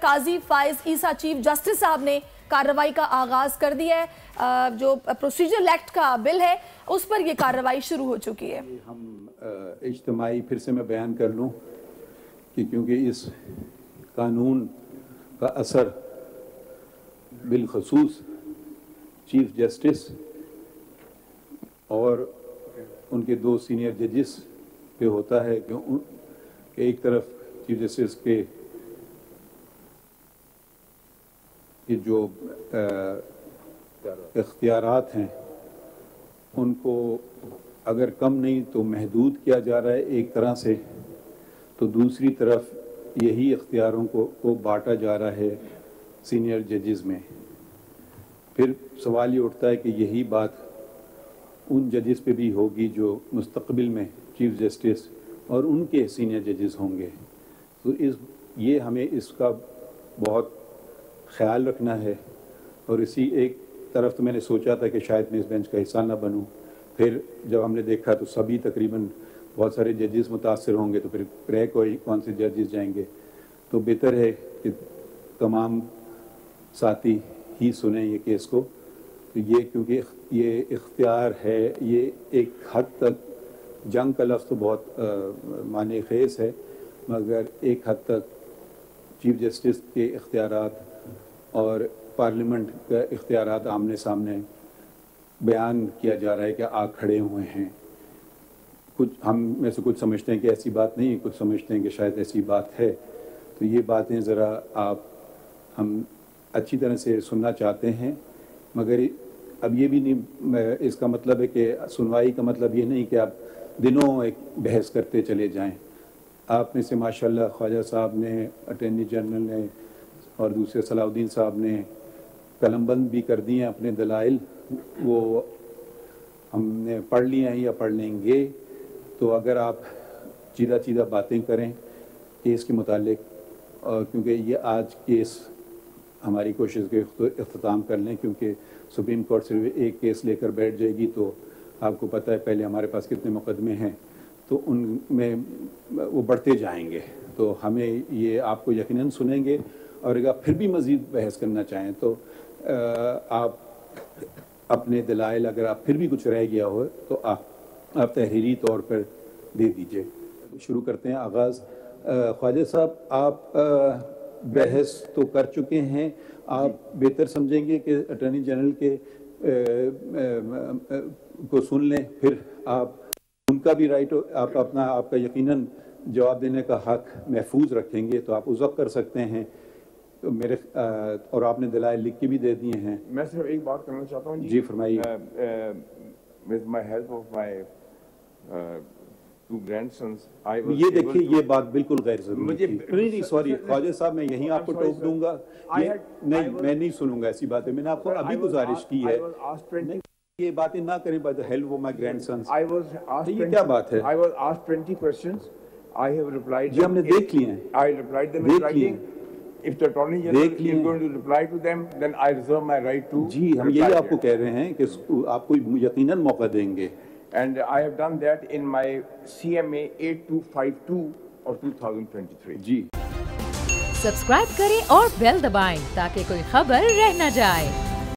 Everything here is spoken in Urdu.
قاضی فائز عیسیٰ چیف جسٹس صاحب نے کارروائی کا آغاز کر دیا ہے. جو پروسیجر ایکٹ کا بل ہے اس پر یہ کارروائی شروع ہو چکی ہے. ہم اجتماعی پھر سے میں بیان کر لوں کہ کیونکہ اس قانون کا اثر بالخصوص چیف جسٹس اور ان کے 2 سینئر ججز پہ ہوتا ہے کہ ایک طرف چیف جسٹس کے جو اختیارات ہیں ان کو اگر کم نہیں تو محدود کیا جا رہا ہے ایک طرح سے، تو دوسری طرف یہی اختیاروں کو بانٹا جا رہا ہے سینئر ججز میں. پھر سوال یہ اٹھتا ہے کہ یہی بات ان ججز پہ بھی ہوگی جو مستقبل میں چیف جسٹس اور ان کے سینئر ججز ہوں گے. تو یہ ہمیں اس کا بہت خیال رکھنا ہے. اور اسی ایک طرف تو میں نے سوچا تھا کہ شاید میں اس بینچ کا حصہ نہ بنوں، پھر جب ہم نے دیکھا تو سبھی تقریباً بہت سارے ججز متاثر ہوں گے، تو پھر رہ کون سے ججز جائیں گے. تو بہتر ہے کہ تمام ساتھی ہی سنیں یہ کیس کو. تو یہ کیونکہ یہ اختیار ہے، یہ ایک حد تک جنگ کا لفظ تو بہت معنی خیز ہے، مگر ایک حد تک چیف جسٹس کے اختیارات اور پارلیمنٹ کا اختیارات آمنے سامنے بیان کیا جا رہا ہے کہ آ کھڑے ہوئے ہیں. کچھ ہم میں سے کچھ سمجھتے ہیں کہ ایسی بات نہیں، کچھ سمجھتے ہیں کہ شاید ایسی بات ہے. تو یہ باتیں ذرا ہم اچھی طرح سے سننا چاہتے ہیں، مگر اب یہ بھی نہیں، اس کا مطلب ہے کہ سنوائی کا مطلب یہ نہیں کہ آپ دنوں ایک بحث کرتے چلے جائیں. آپ میں سے ماشاءاللہ خواجہ صاحب نے، اٹارنی جنرل نے اور دوسرے صلاح الدین صاحب نے قلم بند بھی کر دیے ہیں اپنے دلائل، وہ ہم نے پڑھ لیے ہیں یا پڑھ لیں گے. تو اگر آپ چیدہ باتیں کریں کیس کے متعلق، اور کیونکہ یہ آج کیس ہماری کوشش کے اختتام کر لیں، کیونکہ سپریم کورٹ صرف ایک کیس لے کر بیٹھ جائے گی. تو آپ کو پتہ ہے پہلے ہمارے پاس کتنے مقدمے ہیں، تو ان میں وہ بڑھتے جائیں گے. تو ہمیں یہ آپ کو یقیناً سنیں گے، اور اگر آپ پھر بھی مزید بحث کرنا چاہیں تو آپ اپنے دلائل، اگر آپ پھر بھی کچھ رہ گیا ہو تو آپ تحریری طور پر دے دیجئے. شروع کرتے ہیں آغاز. خواجہ صاحب، آپ بحث تو کر چکے ہیں، آپ بہتر سمجھیں گے کہ اٹارنی جنرل کے کو سن لیں، پھر آپ ان کا بھی رائٹ، آپ کا یقیناً جواب دینے کا حق محفوظ رکھیں گے، تو آپ اس وقت کر سکتے ہیں. میرے اور آپ نے دلائل لکھ کے بھی دے دیے ہیں. میں صرف ایک بات کرنا چاہتا ہوں جی فرمائیے. with my help of my two grandsons, یہ دیکھیے یہ بات بالکل غیر ضروری تھی. نہیں سوری خواجہ صاحب، میں یہیں آپ کو ٹوک دوں گا. نہیں، میں نہیں سنوں گا ایسی باتیں. میں نے آپ کو ابھی گزارش کی ہے یہ باتیں نہ کریں. by the help of my grandsons. یہ کیا بات ہے؟ I was asked 20 questions. I have replied. جی ہم نے دیکھ لیے ہیں. I replied them in writing. If the Attorney General is going to reply to them, then I reserve my right to. جی ہم یہی آپ کو کہہ رہے ہیں کہ آپ کو یقیناً موقع دیں گے. And I have done that in my CMA 8252 of 2023. G subscribe کریں اور بیل دبائیں تاکہ کوئی خبر رہ نہ جائے.